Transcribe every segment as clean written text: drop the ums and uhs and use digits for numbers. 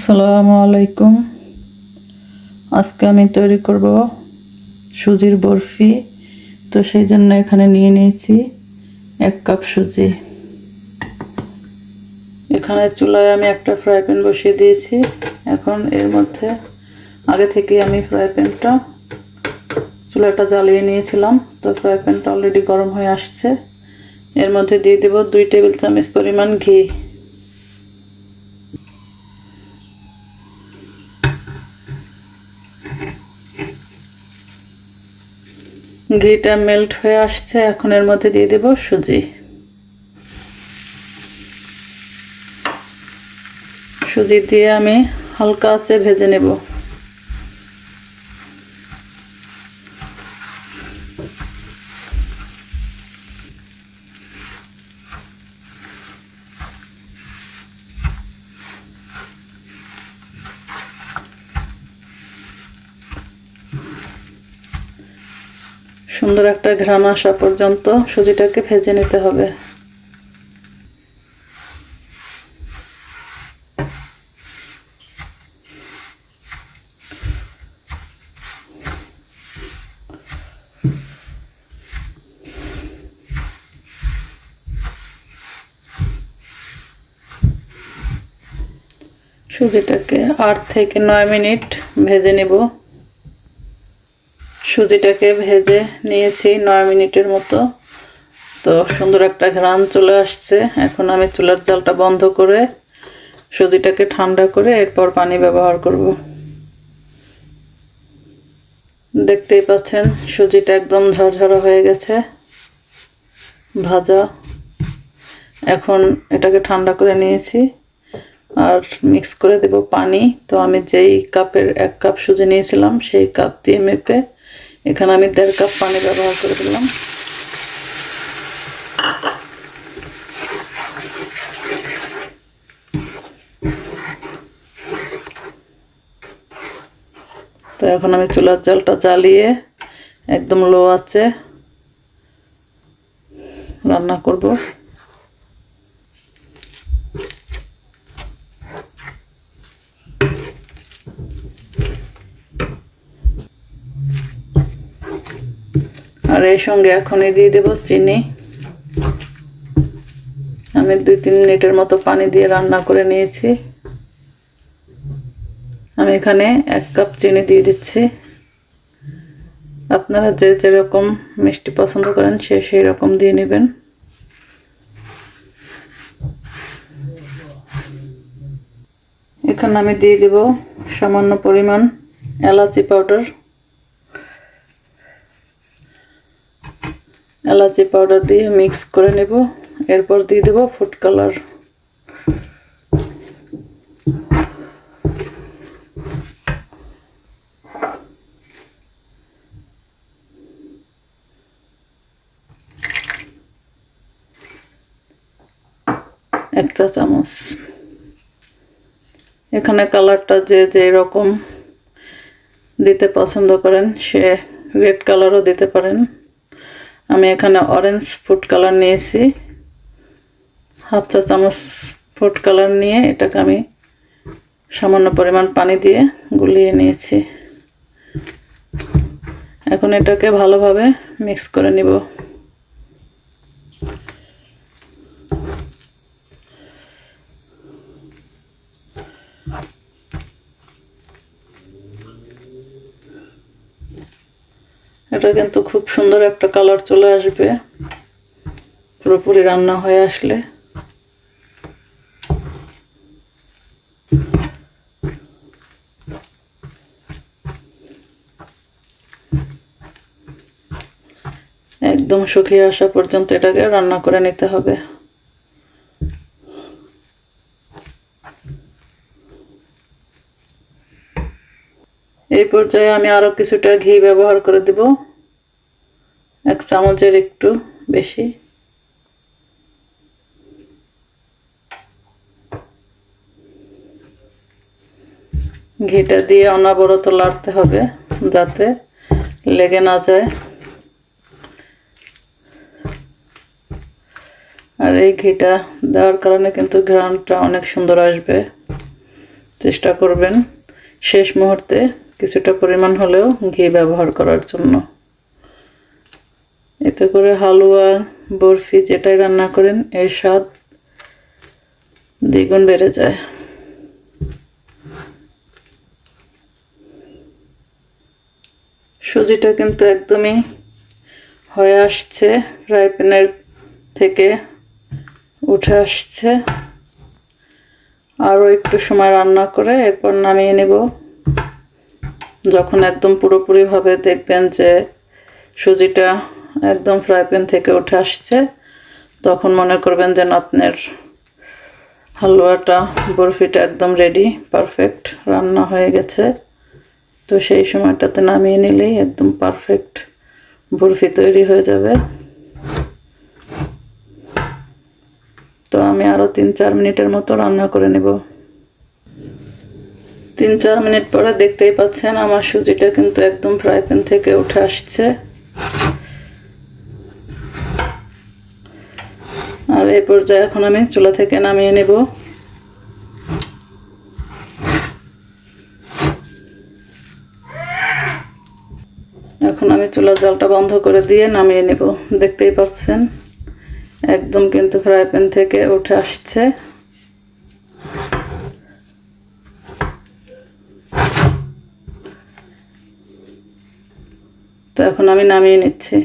আসসালামু আলাইকুম। আজকে আমি তৈরি করব সুজির বরফি। তো সেই জন্য এখানে নিয়ে নিয়েছি 1 কাপ সুজি। এখানে চুলায় আমি একটা ফ্রাই প্যান বসিয়ে দিয়েছি। এখন এর মধ্যে আগে থেকে আমি ফ্রাই প্যানটা চুলাটা জ্বালিয়ে নিয়েছিলাম। তো ফ্রাই প্যানটা অলরেডি গরম হয়ে আসছে। এর মধ্যে দিয়ে দেব 2 টেবিল চামচ পরিমাণ ঘি। ঘিটা মেল্ট হয়ে আসছে। এখন এর মধ্যে দিয়ে দেব সুজি। সুজি দিয়ে আমি হালকা আঁচে ভেজে নেব। সুন্দর একটা ঘ্রাণ আসা পর্যন্ত সুজিটাকে ভেজে নিতে হবে। সুজিটাকে 8 থেকে 9 মিনিট ভেজে নেব। সুজিটাকে ভেজে নিয়েছি 9 মিনিটের মতো। তো সুন্দর একটা ঘ্রাণ চলে আসছে। এখন আমি চুলার জালটা বন্ধ করে সুজিটাকে ঠান্ডা করে এরপর পানি ব্যবহার করব। দেখতেই পাচ্ছেন সুজিটা একদম ঝরঝরা হয়ে গেছে, ভাজা। এখন এটাকে ঠান্ডা করে নিয়েছি আর মিক্স করে দেব পানি। তো আমি যেই কাপের 1 কাপ সুজি নিয়েছিলাম সেই কাপ দিয়ে মেপে এখানে আমি 1.5 কাপ পানি ব্যবহার করে দিলাম। তো এখন আমি চুলার জালটা জ্বালিয়ে একদম লো আঁচে রান্না করব। আর এর সঙ্গে এখনই দিয়ে দেব চিনি। আমি 2-3 মিনিটের মতো পানি দিয়ে রান্না করে নিয়েছি। আমি এখানে 1 কাপ চিনি দিয়ে দিচ্ছি। আপনারা যে যেরকম মিষ্টি পছন্দ করেন সেই রকম দিয়ে নেবেন। এখানে আমি দিয়ে দেব সামান্য পরিমাণ এলাচি পাউডার। এলাচি পাউডার দিয়ে মিক্স করে নেব। এরপর দিয়ে দেব ফুড কালার। এক চা চামচ। এখানে কালারটা যে যেরকম দিতে পছন্দ করেন সে রেড কালারও দিতে পারেন। আমি এখানে অরেঞ্জ ফুড কালার নিয়েছি। হাফ চা চামচ ফুড কালার নিয়ে এটাকে আমি সামান্য পরিমাণ পানি দিয়ে গুলিয়ে নিয়েছি। এখন এটাকে ভালোভাবে মিক্স করে নিব। এটা কিন্তু খুব সুন্দর একটা কালার চলে আসবে পুরোপুরি রান্না হয়ে আসলে। একদম শুকিয়ে আসা পর্যন্ত এটাকে রান্না করে নিতে হবে। এই পর্যায়ে আমি আরো কিছুটা ঘি ব্যবহার করে দেব, 1 চামচের একটু বেশি। ঘিটা দিয়ে অনবরত নাড়তে হবে যাতে লেগে না যায়। আর এই ঘিটা দেওয়ার কারণে কিন্তু ঘ্রাণটা অনেক সুন্দর আসবে। চেষ্টা করবেন শেষ মুহূর্তে কিছুটা পরিমাণ হলেও ঘি ব্যবহার করার জন্য। এতে করে হালুয়া, বরফি যেটাই রান্না করেন এর স্বাদ দ্বিগুণ বেড়ে যায়। সুজিটা কিন্তু একদমই হয়ে আসছে, ফ্রাই প্যানের থেকে উঠে আসছে। আরও একটু সময় রান্না করে এরপর নামিয়ে নেব। যখন একদম পুরোপুরিভাবে দেখবেন যে সুজিটা একদম ফ্রাই প্যান থেকে উঠে আসছে, তখন মনে করবেন যেন আপনার হালুয়াটা, বরফিটা একদম রেডি, পারফেক্ট রান্না হয়ে গেছে। তো সেই সময়টাতে নামিয়ে নিলেই একদম পারফেক্ট বরফি তৈরি হয়ে যাবে। তো আমি আরও 3-4 মিনিটের মতো রান্না করে নেব। 3-4 মিনিট পরে দেখতেই পাচ্ছেন আমার সুজিটা কিন্তু একদম ফ্রাই প্যান থেকে উঠে আসছে। আর এই পর্যায়ে এখন আমি চুলা থেকে নামিয়ে নেব। এখন আমি চুলার জালটা বন্ধ করে দিয়ে নামিয়ে নেব। দেখতেই পাচ্ছেন একদম কিন্তু ফ্রাই প্যান থেকে উঠে আসছে। তো এখন আমি নামিয়ে নিচ্ছি।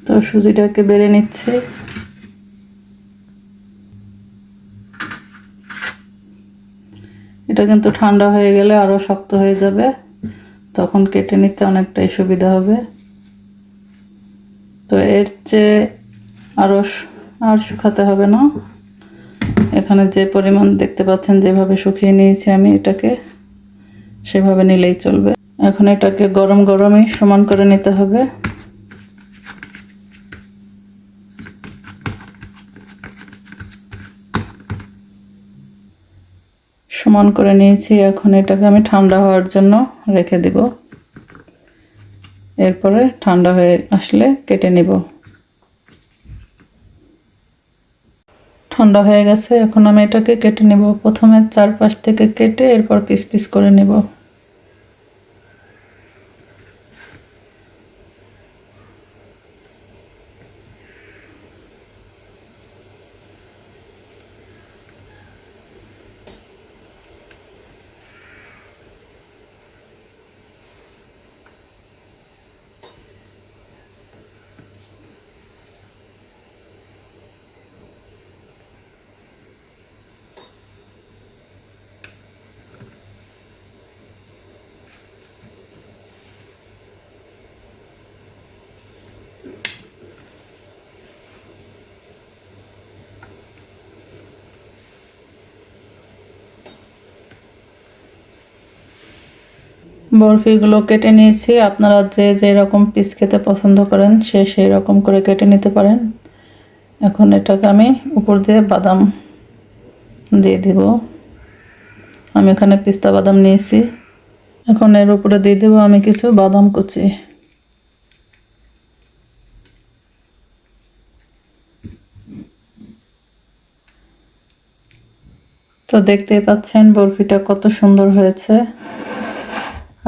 তো সুজিটাকে বেলে নিচ্ছি। এটা কিন্তু ঠান্ডা হয়ে গেলে আরো শক্ত হয়ে যাবে, তখন কেটে নিতে অনেকটাই সুবিধা হবে। তো এর চেয়ে আর শুকাতে হবে না। এখানে যে পরিমাণ দেখতে পাচ্ছেন যেভাবে শুকিয়ে নিয়েছি আমি এটাকে, সেভাবে নিলেই চলবে। এখন এটাকে গরম গরমই সমান করে নিতে হবে। সমান করে নিয়েছি। এখন এটাকে আমি ঠান্ডা হওয়ার জন্য রেখে দেব। এরপরে ঠান্ডা হয়ে আসলে কেটে নিব। ঠান্ডা হয়ে গেছে, এখন আমি এটাকে কেটে নেব। প্রথমে চারপাশ থেকে কেটে এরপর পিস পিস করে নেব। বরফিগুলো কেটে নিয়েছি। আপনারা যে যে রকম পিস খেতে পছন্দ করেন সেই রকম করে কেটে নিতে পারেন। এখন এটাকে আমি উপর দিয়ে বাদাম দিয়ে দিব। আমি এখানে পিস্তা বাদাম নিয়েছি। এখন এর উপরে দিয়ে দেব আমি কিছু বাদাম কুচি। তো দেখতেই পাচ্ছেন বরফিটা কত সুন্দর হয়েছে,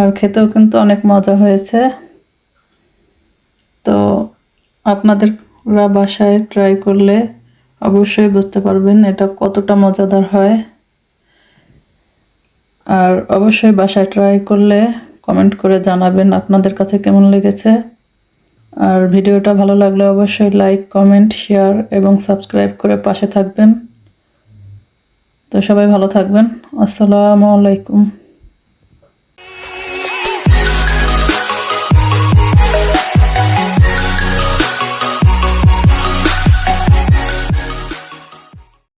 আর খেতেও কিন্তু অনেক মজা হয়েছে। তো আপনাদেররা বাসায় ট্রাই করলে অবশ্যই বুঝতে পারবেন এটা কতটা মজাদার হয়। আর অবশ্যই বাসায় ট্রাই করলে কমেন্ট করে জানাবেন আপনাদের কাছে কেমন লেগেছে। আর ভিডিওটা ভালো লাগলে অবশ্যই লাইক, কমেন্ট, শেয়ার এবং সাবস্ক্রাইব করে পাশে থাকবেন। তো সবাই ভালো থাকবেন। আসসালামু আলাইকুম।